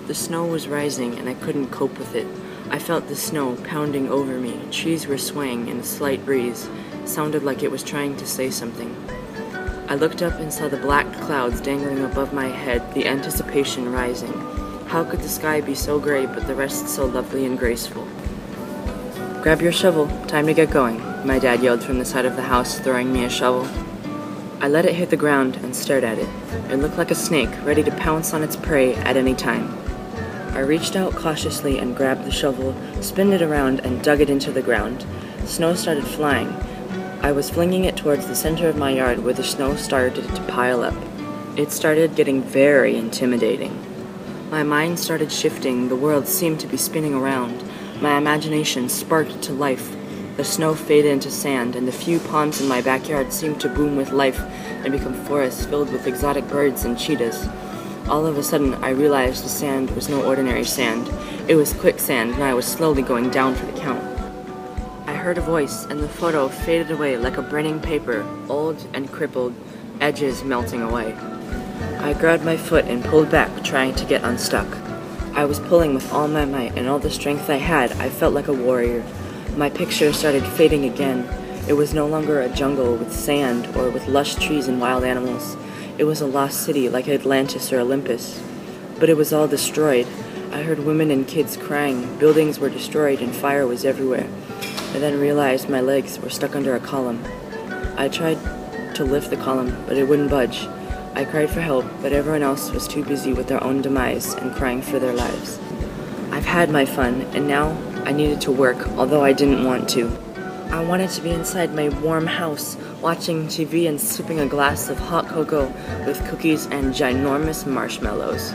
The snow was rising and I couldn't cope with it. I felt the snow pounding over me. Trees were swaying in a slight breeze. It sounded like it was trying to say something. I looked up and saw the black clouds dangling above my head, the anticipation rising. How could the sky be so gray but the rest so lovely and graceful? "Grab your shovel, time to get going," my dad yelled from the side of the house, throwing me a shovel. I let it hit the ground and stared at it. It looked like a snake, ready to pounce on its prey at any time. I reached out cautiously and grabbed the shovel, spun it around, and dug it into the ground. Snow started flying. I was flinging it towards the center of my yard where the snow started to pile up. It started getting very intimidating. My mind started shifting, the world seemed to be spinning around. My imagination sparked to life. The snow faded into sand, and the few ponds in my backyard seemed to boom with life and become forests filled with exotic birds and cheetahs. All of a sudden, I realized the sand was no ordinary sand. It was quicksand, and I was slowly going down for the count. I heard a voice, and the photo faded away like a burning paper, old and crippled, edges melting away. I grabbed my foot and pulled back, trying to get unstuck. I was pulling with all my might, and all the strength I had. I felt like a warrior. My picture started fading again. It was no longer a jungle with sand or with lush trees and wild animals. It was a lost city like Atlantis or Olympus. But it was all destroyed. I heard women and kids crying. Buildings were destroyed and fire was everywhere. I then realized my legs were stuck under a column. I tried to lift the column, but it wouldn't budge. I cried for help, but everyone else was too busy with their own demise and crying for their lives. I've had my fun, and now I needed to work, although I didn't want to. I wanted to be inside my warm house, watching TV and sipping a glass of hot cocoa with cookies and ginormous marshmallows.